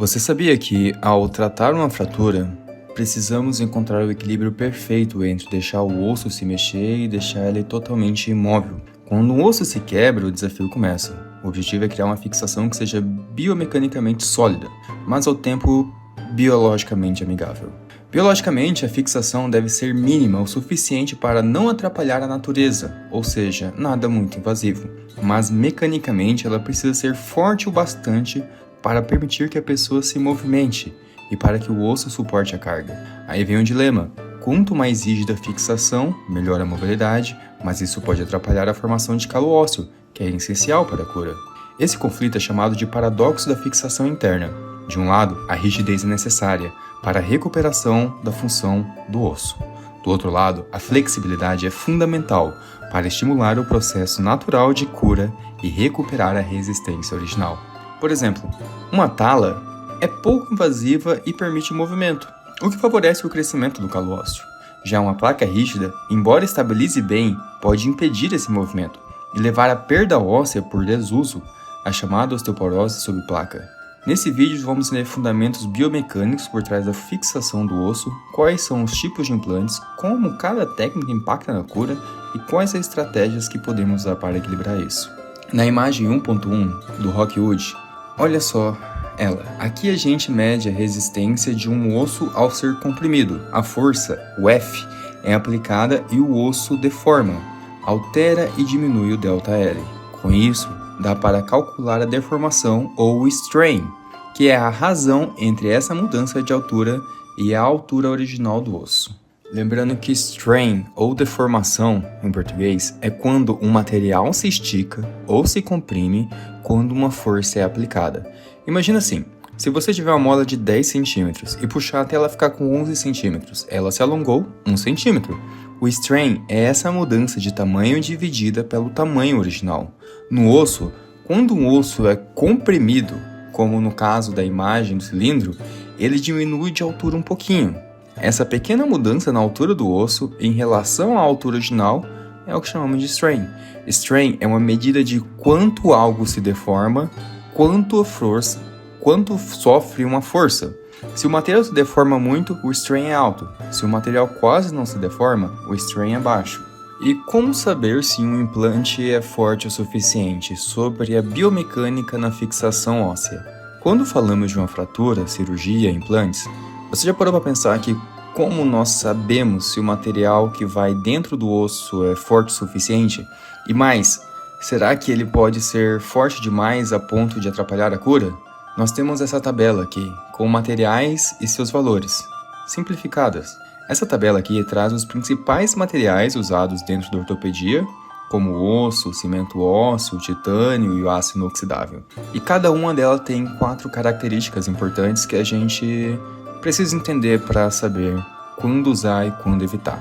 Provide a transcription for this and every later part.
Você sabia que, ao tratar uma fratura, precisamos encontrar o equilíbrio perfeito entre deixar o osso se mexer e deixar ele totalmente imóvel? Quando um osso se quebra, o desafio começa. O objetivo é criar uma fixação que seja biomecanicamente sólida, mas ao tempo biologicamente amigável. Biologicamente, a fixação deve ser mínima o suficiente para não atrapalhar a natureza, ou seja, nada muito invasivo. Mas mecanicamente, ela precisa ser forte o bastante para permitir que a pessoa se movimente e para que o osso suporte a carga. Aí vem o dilema. Quanto mais rígida a fixação, melhor a mobilidade, mas isso pode atrapalhar a formação de calo ósseo, que é essencial para a cura. Esse conflito é chamado de paradoxo da fixação interna. De um lado, a rigidez é necessária para a recuperação da função do osso. Do outro lado, a flexibilidade é fundamental para estimular o processo natural de cura e recuperar a resistência original. Por exemplo, uma tala é pouco invasiva e permite movimento, o que favorece o crescimento do calo ósseo. Já uma placa rígida, embora estabilize bem, pode impedir esse movimento e levar à perda óssea por desuso, a chamada osteoporose sob placa. Nesse vídeo vamos ver fundamentos biomecânicos por trás da fixação do osso, quais são os tipos de implantes, como cada técnica impacta na cura e quais as estratégias que podemos usar para equilibrar isso. Na imagem 1.1 do Rockwood, olha só ela. Aqui a gente mede a resistência de um osso ao ser comprimido. A força, o F, é aplicada e o osso deforma, altera e diminui o ΔL. Com isso, dá para calcular a deformação ou o strain, que é a razão entre essa mudança de altura e a altura original do osso. Lembrando que strain ou deformação, em português, é quando um material se estica ou se comprime quando uma força é aplicada. Imagina assim, se você tiver uma mola de 10 cm e puxar até ela ficar com 11 cm, ela se alongou 1 cm. O strain é essa mudança de tamanho dividida pelo tamanho original. No osso, quando um osso é comprimido, como no caso da imagem do cilindro, ele diminui de altura um pouquinho. Essa pequena mudança na altura do osso em relação à altura original é o que chamamos de strain. Strain é uma medida de quanto algo se deforma, quanto sofre uma força. Se o material se deforma muito, o strain é alto. Se o material quase não se deforma, o strain é baixo. E como saber se um implante é forte o suficiente? Sobre a biomecânica na fixação óssea. Quando falamos de uma fratura, cirurgia, implantes, você já parou para pensar que como nós sabemos se o material que vai dentro do osso é forte o suficiente? E mais, será que ele pode ser forte demais a ponto de atrapalhar a cura? Nós temos essa tabela aqui, com materiais e seus valores, simplificadas. Essa tabela aqui traz os principais materiais usados dentro da ortopedia, como o osso, o cimento ósseo, o titânio e o aço inoxidável. E cada uma delas tem 4 características importantes que a gente precisa entender para saber quando usar e quando evitar.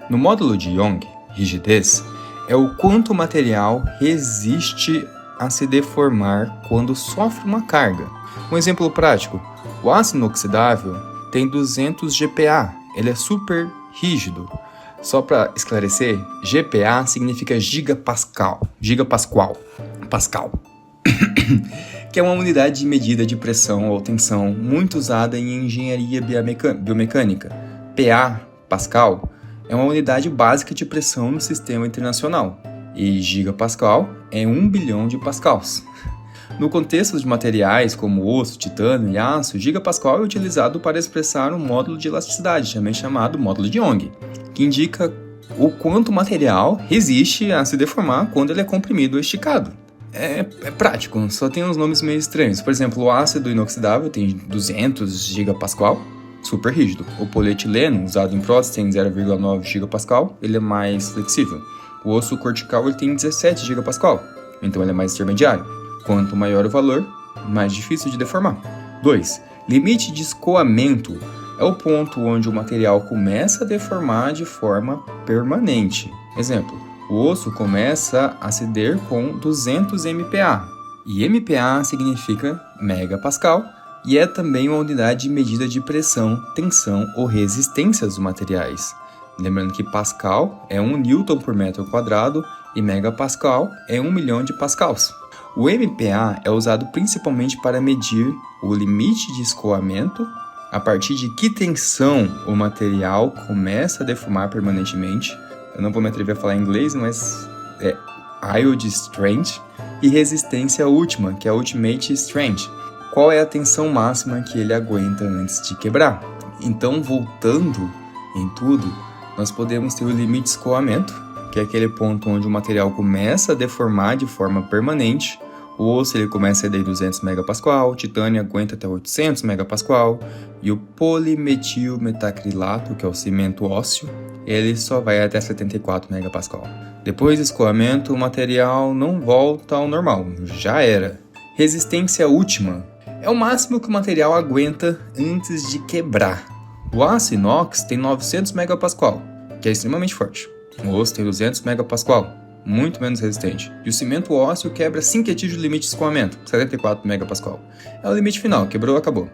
No módulo de Young, rigidez é o quanto o material resiste a se deformar quando sofre uma carga. Um exemplo prático, o aço inoxidável tem 200 GPa, ele é super rígido. Só para esclarecer, GPa significa gigapascal, Pascal, que é uma unidade de medida de pressão ou tensão muito usada em engenharia biomecânica. PA, Pascal, é uma unidade básica de pressão no sistema internacional. E gigapascal é 1 bilhão de pascals. No contexto de materiais como osso, titânio e aço, gigapascal é utilizado para expressar um módulo de elasticidade, também chamado módulo de Young, que indica o quanto o material resiste a se deformar quando ele é comprimido ou esticado. É prático, só tem uns nomes meio estranhos. Por exemplo, o ácido inoxidável tem 200 gigapascal, super rígido. O polietileno, usado em prótese, tem 0,9 gigapascal, ele é mais flexível. O osso cortical ele tem 17 gigapascal, então ele é mais intermediário. Quanto maior o valor, mais difícil de deformar. 2. Limite de escoamento é o ponto onde o material começa a deformar de forma permanente. Exemplo, o osso começa a ceder com 200 MPa, e MPa significa megapascal, e é também uma unidade de medida de pressão, tensão ou resistência dos materiais. Lembrando que Pascal é 1 Newton por metro quadrado e megapascal é 1 milhão de pascals. O MPa é usado principalmente para medir o limite de escoamento, a partir de que tensão o material começa a deformar permanentemente. Eu não vou me atrever a falar em inglês, mas é yield strength, e resistência última, que é a ultimate strength. Qual é a tensão máxima que ele aguenta antes de quebrar? Então, voltando em tudo, nós podemos ter o limite de escoamento, que é aquele ponto onde o material começa a deformar de forma permanente. O osso ele começa a ir 200 MPa, o titânio aguenta até 800 MPa, e o polimetilmetacrilato, que é o cimento ósseo, ele só vai até 74 MPa. Depois do escoamento, o material não volta ao normal, já era. Resistência última é o máximo que o material aguenta antes de quebrar. O aço inox tem 900 MPa, que é extremamente forte. O osso tem 200 MPa, muito menos resistente. E o cimento ósseo quebra assim que atinge o limite de escoamento, 74 MPa. É o limite final, quebrou, acabou.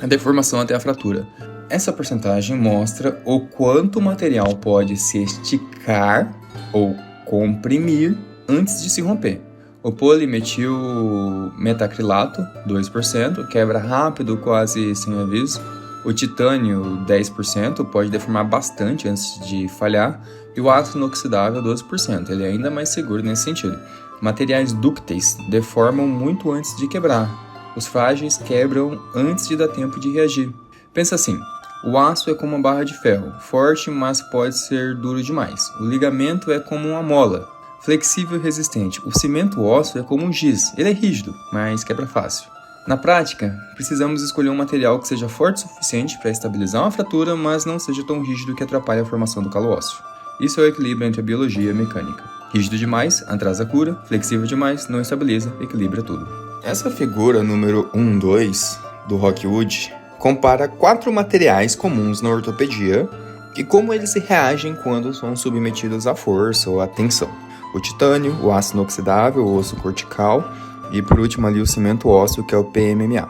A deformação até a fratura. Essa porcentagem mostra o quanto o material pode se esticar ou comprimir antes de se romper. O polimetilmetacrilato, 2%, quebra rápido, quase sem aviso. O titânio, 10%, pode deformar bastante antes de falhar. E o aço inoxidável, 12%. Ele é ainda mais seguro nesse sentido. Materiais dúcteis deformam muito antes de quebrar. Os frágeis quebram antes de dar tempo de reagir. Pensa assim, o aço é como uma barra de ferro, forte, mas pode ser duro demais. O ligamento é como uma mola, flexível e resistente. O cimento ósseo é como um giz, ele é rígido, mas quebra fácil. Na prática, precisamos escolher um material que seja forte o suficiente para estabilizar uma fratura, mas não seja tão rígido que atrapalhe a formação do calo ósseo. Isso é o equilíbrio entre a biologia e a mecânica. Rígido demais, atrasa a cura, flexível demais, não estabiliza, equilibra tudo. Essa figura número 1-2 do Rockwood compara 4 materiais comuns na ortopedia e como eles se reagem quando são submetidos à força ou à tensão. O titânio, o aço inoxidável, o osso cortical e por último ali o cimento ósseo, que é o PMMA.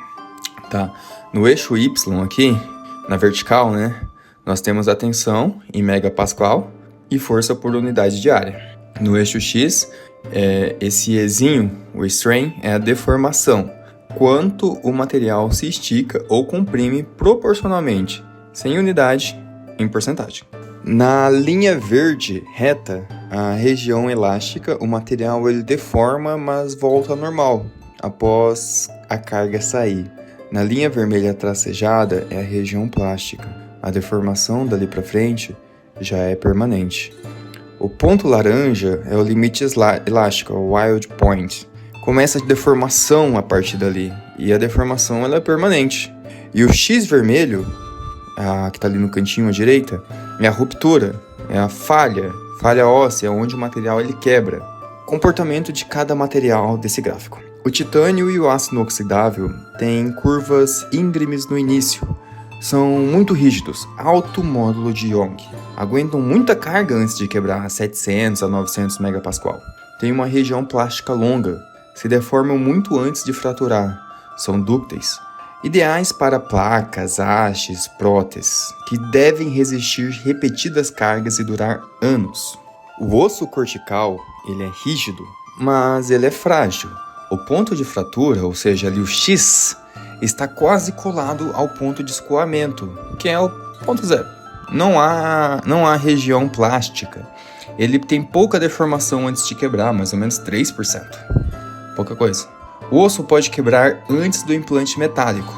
Tá? No eixo Y aqui, na vertical, né, nós temos a tensão em megapascal e força por unidade de área. No eixo X, esse Ezinho, o strain, é a deformação. Quanto o material se estica ou comprime proporcionalmente, sem unidade, em porcentagem. Na linha verde reta, a região elástica, o material ele deforma, mas volta ao normal após a carga sair. Na linha vermelha tracejada é a região plástica. A deformação dali para frente já é permanente. O ponto laranja é o limite elástico, o wild point. Começa a deformação a partir dali, e a deformação ela é permanente. E o X vermelho, que está ali no cantinho à direita, é a ruptura, é a falha óssea, onde o material ele quebra. Comportamento de cada material desse gráfico. O titânio e o aço inoxidável têm curvas íngremes no início. São muito rígidos, alto módulo de Young. Aguentam muita carga antes de quebrar, 700 a 900 MPa. Tem uma região plástica longa, se deformam muito antes de fraturar. São dúcteis. Ideais para placas, hastes, próteses, que devem resistir repetidas cargas e durar anos. O osso cortical, ele é rígido, mas ele é frágil. O ponto de fratura, ou seja, ali o X, está quase colado ao ponto de escoamento, que é o ponto zero. Não há região plástica. Ele tem pouca deformação antes de quebrar, mais ou menos 3%. Pouca coisa. O osso pode quebrar antes do implante metálico.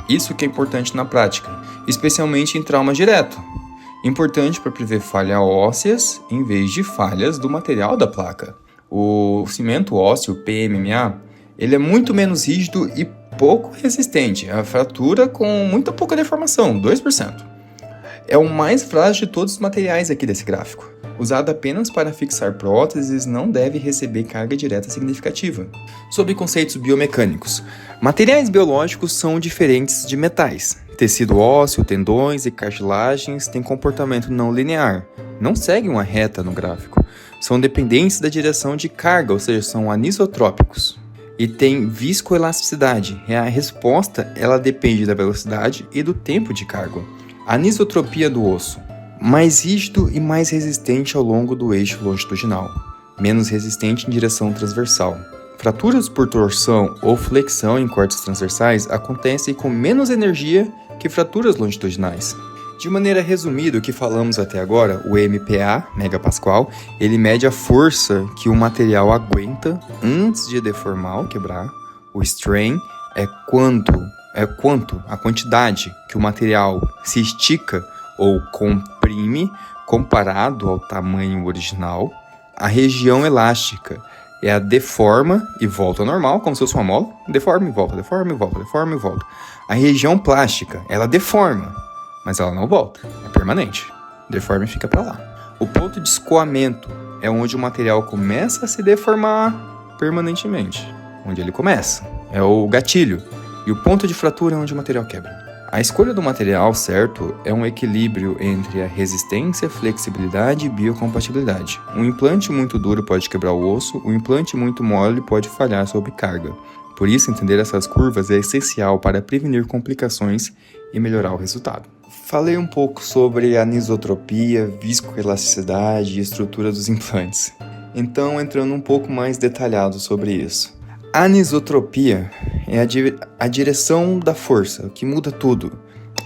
Isso que é importante na prática, especialmente em trauma direto. Importante para prever falhas ósseas em vez de falhas do material da placa. O cimento ósseo, PMMA, ele é muito menos rígido e pouco resistente. A fratura com muita pouca deformação, 2%. É o mais frágil de todos os materiais aqui desse gráfico. Usado apenas para fixar próteses, não deve receber carga direta significativa. Sobre conceitos biomecânicos, materiais biológicos são diferentes de metais. Tecido ósseo, tendões e cartilagens têm comportamento não linear, não seguem uma reta no gráfico. São dependentes da direção de carga, ou seja, são anisotrópicos. E têm viscoelasticidade. A resposta ela depende da velocidade e do tempo de carga. Anisotropia do osso. Mais rígido e mais resistente ao longo do eixo longitudinal. menos resistente em direção transversal. Fraturas por torção ou flexão em cortes transversais acontecem com menos energia que fraturas longitudinais. De maneira resumida, o que falamos até agora, o MPa, megapascal, ele mede a força que o material aguenta antes de deformar ou quebrar. O strain é a quantidade que o material se estica ou comprime comparado ao tamanho original. A região elástica é a deforma e volta ao normal, como se fosse uma mola. Deforma e volta, deforma e volta, deforma e volta. A região plástica, ela deforma, mas ela não volta, é permanente. Deforma e fica para lá. O ponto de escoamento é onde o material começa a se deformar permanentemente. Onde ele começa. É o gatilho. E o ponto de fratura é onde o material quebra. A escolha do material certo é um equilíbrio entre a resistência, flexibilidade e biocompatibilidade. Um implante muito duro pode quebrar o osso, um implante muito mole pode falhar sob carga. Por isso, entender essas curvas é essencial para prevenir complicações e melhorar o resultado. Falei um pouco sobre anisotropia, viscoelasticidade e estrutura dos implantes. Então, entrando um pouco mais detalhado sobre isso. A anisotropia é a direção da força, o que muda tudo.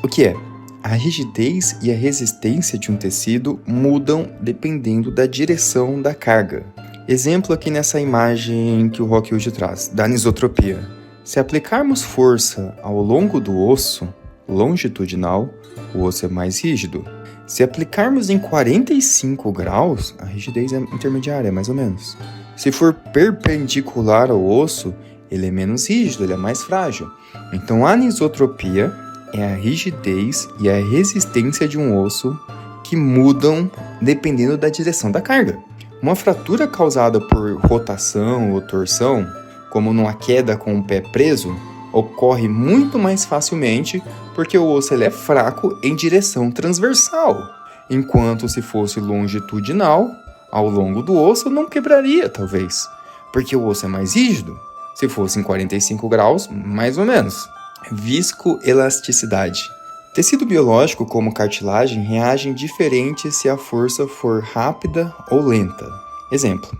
O que é? A rigidez e a resistência de um tecido mudam dependendo da direção da carga. Exemplo aqui nessa imagem que o Rockwood traz, da anisotropia. Se aplicarmos força ao longo do osso, longitudinal, o osso é mais rígido. Se aplicarmos em 45 graus, a rigidez é intermediária, mais ou menos. Se for perpendicular ao osso, ele é menos rígido, ele é mais frágil. Então, a anisotropia é a rigidez e a resistência de um osso que mudam dependendo da direção da carga. Uma fratura causada por rotação ou torção, como numa queda com o pé preso, ocorre muito mais facilmente porque o osso ele é fraco em direção transversal, enquanto se fosse longitudinal, ao longo do osso não quebraria, talvez, porque o osso é mais rígido. Se fosse em 45 graus, mais ou menos. Viscoelasticidade. Tecido biológico, como cartilagem, reagem diferente se a força for rápida ou lenta. Exemplo.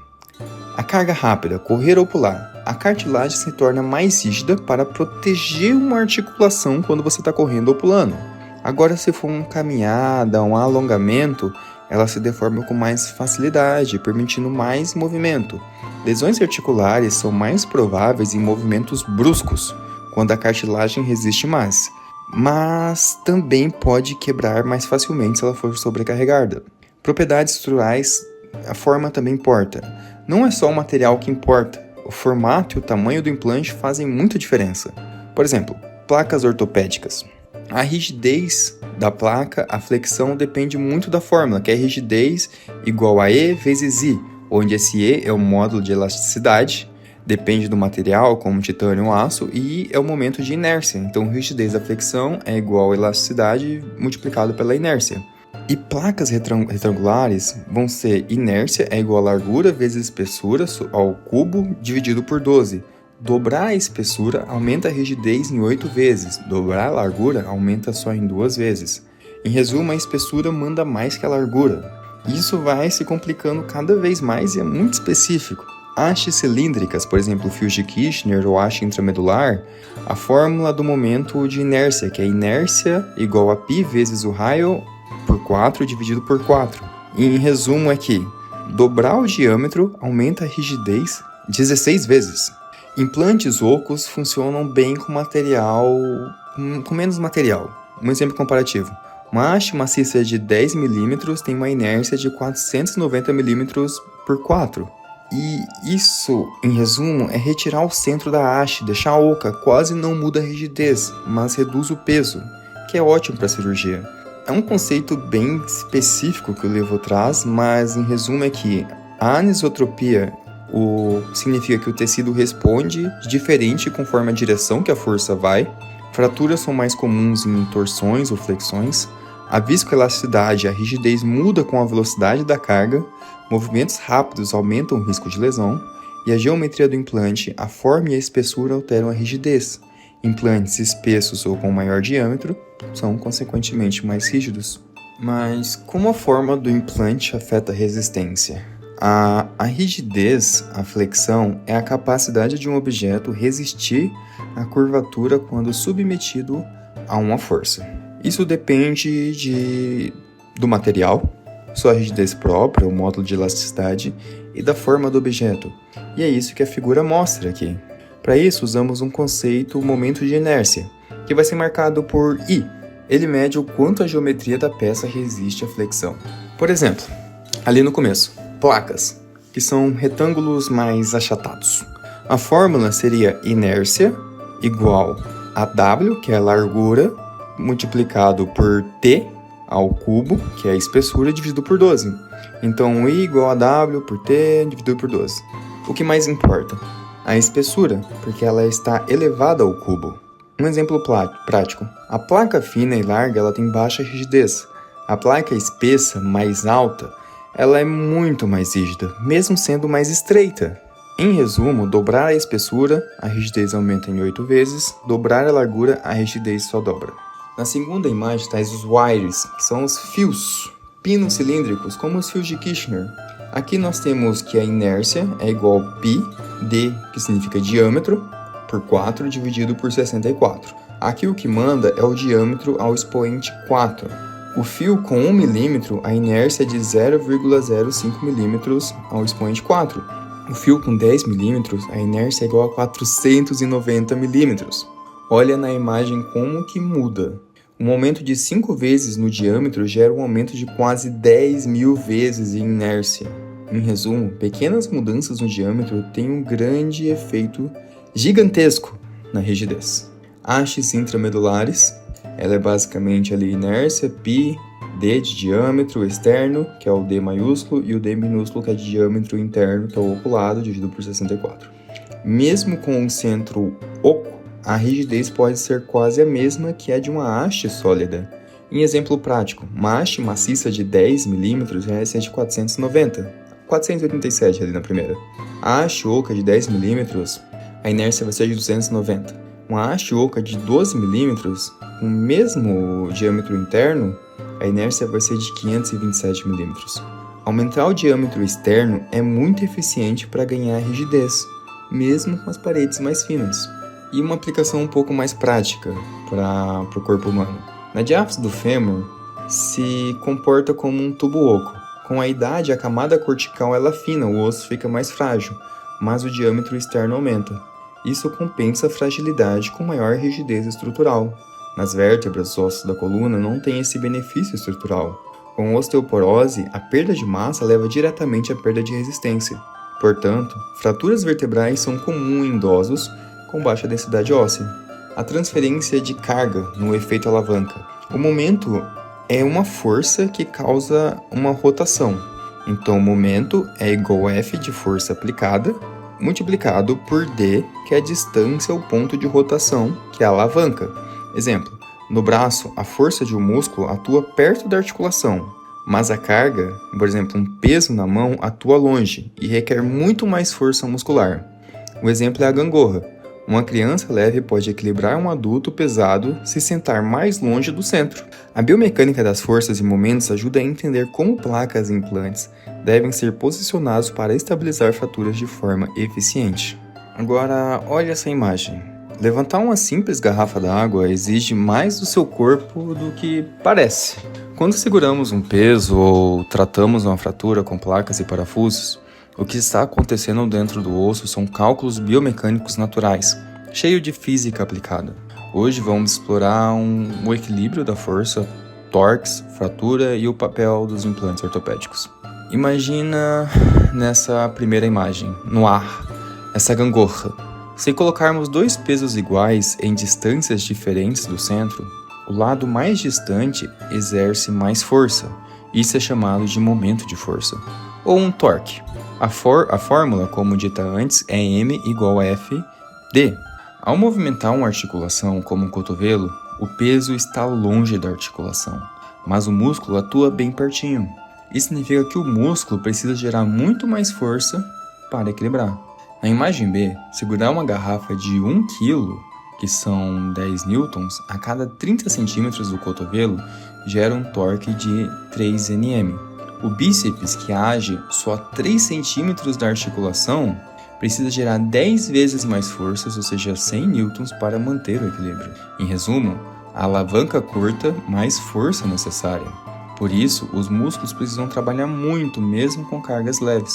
A carga rápida, correr ou pular. A cartilagem se torna mais rígida para proteger uma articulação quando você está correndo ou pulando. Agora, se for uma caminhada, um alongamento, ela se deforma com mais facilidade, permitindo mais movimento. Lesões articulares são mais prováveis em movimentos bruscos, quando a cartilagem resiste mais, mas também pode quebrar mais facilmente se ela for sobrecarregada. Propriedades estruturais, a forma também importa. Não é só o material que importa, o formato e o tamanho do implante fazem muita diferença. Por exemplo, placas ortopédicas. A rigidez da placa, a flexão depende muito da fórmula, que é rigidez igual a E vezes I, onde esse E é o módulo de elasticidade, depende do material, como titânio ou aço, e I é o momento de inércia. Então, rigidez da flexão é igual a elasticidade multiplicado pela inércia. E placas retangulares vão ser inércia é igual a largura vezes espessura ao cubo dividido por 12. Dobrar a espessura aumenta a rigidez em 8 vezes. Dobrar a largura aumenta só em 2 vezes. Em resumo, a espessura manda mais que a largura. Isso vai se complicando cada vez mais e é muito específico. Hastes cilíndricas, por exemplo, fios de Kirchner ou haste intramedular, a fórmula do momento de inércia, que é inércia igual a π vezes o raio por 4 dividido por 4. E em resumo é que dobrar o diâmetro aumenta a rigidez 16 vezes. Implantes ocos funcionam bem com menos material. Um exemplo comparativo. Uma haste maciça de 10 mm tem uma inércia de 490 mm por 4. E isso, em resumo, é retirar o centro da haste, deixar oca, quase não muda a rigidez, mas reduz o peso, que é ótimo para a cirurgia. É um conceito bem específico que o Levo traz, mas em resumo é que a anisotropia significa que o tecido responde diferente conforme a direção que a força vai. Fraturas são mais comuns em torções ou flexões. A viscoelasticidade, a rigidez muda com a velocidade da carga. Movimentos rápidos aumentam o risco de lesão. E a geometria do implante, a forma e a espessura alteram a rigidez. Implantes espessos ou com maior diâmetro são, consequentemente, mais rígidos. Mas como a forma do implante afeta a resistência? A rigidez, a flexão, é a capacidade de um objeto resistir à curvatura quando submetido a uma força. Isso depende do material, sua rigidez própria, o módulo de elasticidade e da forma do objeto. E é isso que a figura mostra aqui. Para isso, usamos um conceito, o momento de inércia, que vai ser marcado por I. Ele mede o quanto a geometria da peça resiste à flexão. Por exemplo, ali no começo, placas, que são retângulos mais achatados. A fórmula seria inércia igual a W, que é a largura, multiplicado por T ao cubo, que é a espessura, dividido por 12. Então, I igual a W por T dividido por 12. O que mais importa? A espessura, porque ela está elevada ao cubo. Um exemplo prático. A placa fina e larga ela tem baixa rigidez. A placa espessa, mais alta, ela é muito mais rígida, mesmo sendo mais estreita. Em resumo, dobrar a espessura, a rigidez aumenta em 8 vezes, dobrar a largura, a rigidez só dobra. Na segunda imagem está os wires, que são os fios, pinos cilíndricos, como os fios de Kirchner. Aqui nós temos que a inércia é igual a π, d, que significa diâmetro, por 4 dividido por 64. Aqui o que manda é o diâmetro ao expoente 4. O fio com 1 mm, a inércia é de 0,05 mm ao expoente 4. O fio com 10 mm, a inércia é igual a 490 mm. Olha na imagem como que muda. Um aumento de 5 vezes no diâmetro gera um aumento de quase 10.000 vezes em inércia. Em resumo, pequenas mudanças no diâmetro têm um grande efeito gigantesco na rigidez. Hastes intramedulares, ela é basicamente ali inércia, π, d de diâmetro externo, que é o d maiúsculo, e o d minúsculo, que é de diâmetro interno, que é o oculado, dividido por 64. Mesmo com um centro oco, a rigidez pode ser quase a mesma que a de uma haste sólida. Em exemplo prático, uma haste maciça de 10 mm é de 487 ali na primeira. A haste oca de 10 mm, a inércia vai ser de 290. Uma haste oca de 12 mm, com o mesmo diâmetro interno, a inércia vai ser de 527 mm. Aumentar o diâmetro externo é muito eficiente para ganhar rigidez, mesmo com as paredes mais finas. E uma aplicação um pouco mais prática para o corpo humano. Na diáfise do fêmur, se comporta como um tubo oco. Com a idade, a camada cortical ela afina, o osso fica mais frágil, mas o diâmetro externo aumenta. Isso compensa a fragilidade com maior rigidez estrutural. Nas vértebras, os ossos da coluna não têm esse benefício estrutural. Com osteoporose, a perda de massa leva diretamente à perda de resistência. Portanto, fraturas vertebrais são comuns em idosos com baixa densidade óssea. A transferência de carga no efeito alavanca. O momento é uma força que causa uma rotação. Então, o momento é igual a F de força aplicada, multiplicado por D, que é a distância ao ponto de rotação, que é a alavanca. Exemplo, no braço, a força de um músculo atua perto da articulação, mas a carga, por exemplo, um peso na mão, atua longe e requer muito mais força muscular. O exemplo é a gangorra. Uma criança leve pode equilibrar um adulto pesado se sentar mais longe do centro. A biomecânica das forças e momentos ajuda a entender como placas e implantes devem ser posicionados para estabilizar fraturas de forma eficiente. Agora, olha essa imagem. Levantar uma simples garrafa d'água exige mais do seu corpo do que parece. Quando seguramos um peso ou tratamos uma fratura com placas e parafusos, o que está acontecendo dentro do osso são cálculos biomecânicos naturais, cheio de física aplicada. Hoje vamos explorar o equilíbrio da força, torques, fratura e o papel dos implantes ortopédicos. Imagina nessa primeira imagem, no ar, essa gangorra. Se colocarmos dois pesos iguais em distâncias diferentes do centro, o lado mais distante exerce mais força. Isso é chamado de momento de força, ou um torque. A fórmula, como dita antes, é M igual a Fd. Ao movimentar uma articulação, como um cotovelo, o peso está longe da articulação, mas o músculo atua bem pertinho. Isso significa que o músculo precisa gerar muito mais força para equilibrar. Na imagem B, segurar uma garrafa de 1 kg, que são 10 newtons, a cada 30 centímetros do cotovelo gera um torque de 3 Nm. O bíceps, que age só a 3 centímetros da articulação, precisa gerar 10 vezes mais forças, ou seja, 100 newtons, para manter o equilíbrio. Em resumo, a alavanca curta, mais força necessária. Por isso, os músculos precisam trabalhar muito, mesmo com cargas leves.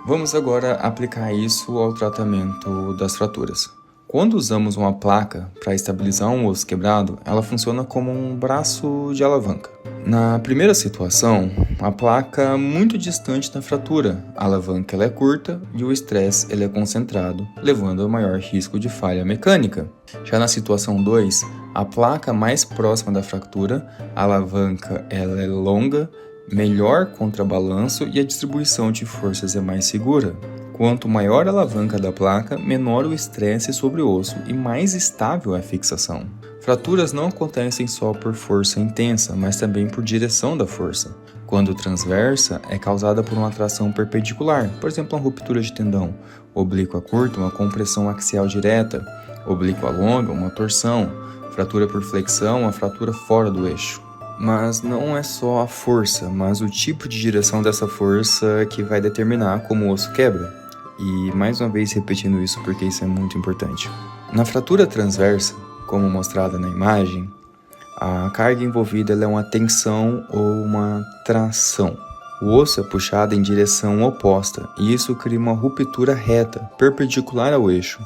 Vamos agora aplicar isso ao tratamento das fraturas. Quando usamos uma placa para estabilizar um osso quebrado, ela funciona como um braço de alavanca. Na primeira situação, a placa é muito distante da fratura, a alavanca ela é curta e o estresse ele é concentrado, levando a maior risco de falha mecânica. Já na situação 2, a placa mais próxima da fratura, a alavanca ela é longa, melhor contrabalanço e a distribuição de forças é mais segura. Quanto maior a alavanca da placa, menor o estresse sobre o osso e mais estável é a fixação. Fraturas não acontecem só por força intensa, mas também por direção da força. Quando transversa, é causada por uma tração perpendicular, por exemplo, uma ruptura de tendão. Oblíqua curta, uma compressão axial direta. Oblíqua longa, uma torção. Fratura por flexão, uma fratura fora do eixo. Mas não é só a força, mas o tipo de direção dessa força que vai determinar como o osso quebra. E mais uma vez repetindo isso porque isso é muito importante. Na fratura transversa, como mostrada na imagem, a carga envolvida é uma tensão ou uma tração. O osso é puxado em direção oposta e isso cria uma ruptura reta, perpendicular ao eixo.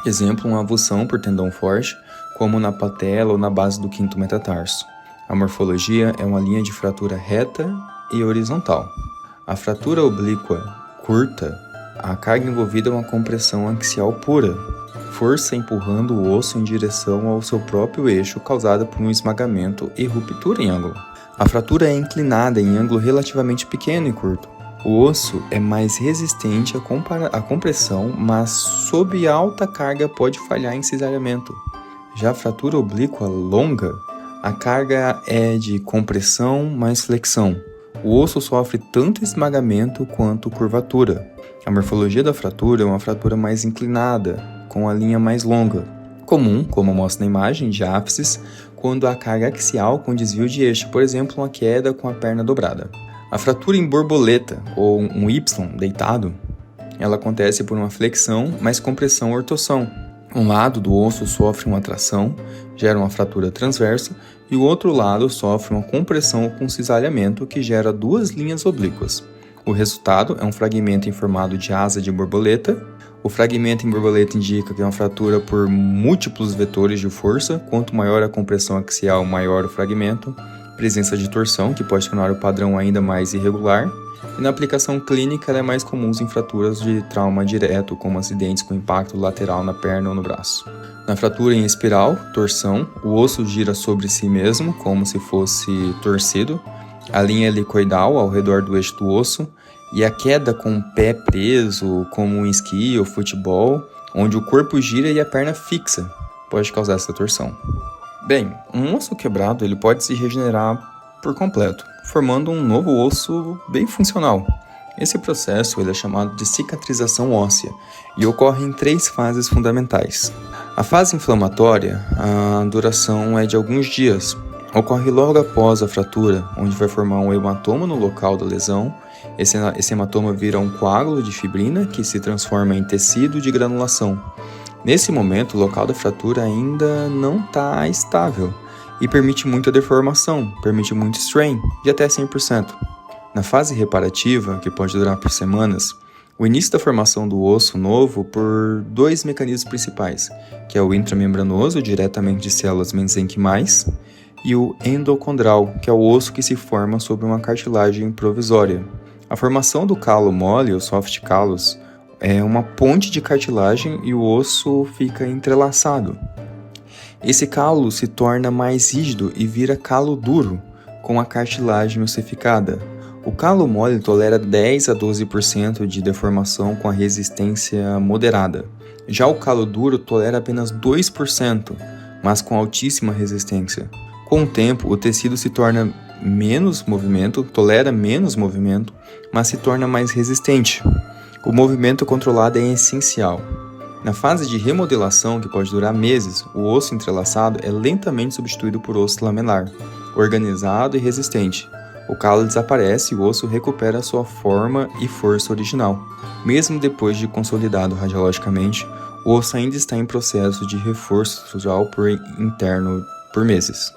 Exemplo, uma avulsão por tendão forte, como na patela ou na base do quinto metatarso. A morfologia é uma linha de fratura reta e horizontal. A fratura oblíqua curta, a carga envolvida é uma compressão axial pura, força empurrando o osso em direção ao seu próprio eixo causada por um esmagamento e ruptura em ângulo. A fratura é inclinada em ângulo relativamente pequeno e curto. O osso é mais resistente à compressão, mas sob alta carga pode falhar em cisalhamento. Já a fratura oblíqua longa, a carga é de compressão mais flexão. O osso sofre tanto esmagamento quanto curvatura. A morfologia da fratura é uma fratura mais inclinada, com a linha mais longa. Comum, como mostra na imagem, de ápices, quando há carga axial com desvio de eixo, por exemplo, uma queda com a perna dobrada. A fratura em borboleta, ou um Y deitado, ela acontece por uma flexão mais compressão ou torção. Um lado do osso sofre uma tração, gera uma fratura transversa, e o outro lado sofre uma compressão com cisalhamento que gera 2 linhas oblíquas. O resultado é um fragmento em formato de asa de borboleta. O fragmento em borboleta indica que é uma fratura por múltiplos vetores de força. Quanto maior a compressão axial, maior o fragmento. Presença de torção, que pode tornar o padrão ainda mais irregular. E na aplicação clínica, ela é mais comum em fraturas de trauma direto, como acidentes com impacto lateral na perna ou no braço. Na fratura em espiral, torção, o osso gira sobre si mesmo, como se fosse torcido. A linha helicoidal ao redor do eixo do osso e a queda com o pé preso, como um esqui ou futebol, onde o corpo gira e a perna fixa, pode causar essa torção. Bem, um osso quebrado ele pode se regenerar por completo, formando um novo osso bem funcional. Esse processo ele é chamado de cicatrização óssea e ocorre em 3 fases fundamentais. A fase inflamatória, a duração é de alguns dias. Ocorre logo após a fratura, onde vai formar um hematoma no local da lesão. Esse hematoma vira um coágulo de fibrina que se transforma em tecido de granulação. Nesse momento, o local da fratura ainda não está estável e permite muita deformação, permite muito strain, de até 100%. Na fase reparativa, que pode durar por semanas, o início da formação do osso novo por 2 mecanismos principais, que é o intramembranoso, diretamente de células mesenquimais, e o endocondral, que é o osso que se forma sobre uma cartilagem provisória. A formação do calo mole, ou soft callus, é uma ponte de cartilagem e o osso fica entrelaçado. Esse calo se torna mais rígido e vira calo duro, com a cartilagem ossificada. O calo mole tolera 10 a 12% de deformação com a resistência moderada. Já o calo duro tolera apenas 2%, mas com altíssima resistência. Com o tempo, o tecido se torna menos movimento, tolera menos movimento, mas se torna mais resistente. O movimento controlado é essencial. Na fase de remodelação, que pode durar meses, o osso entrelaçado é lentamente substituído por osso lamelar, organizado e resistente. O calo desaparece e o osso recupera sua forma e força original. Mesmo depois de consolidado radiologicamente, o osso ainda está em processo de reforço estrutural interno por meses.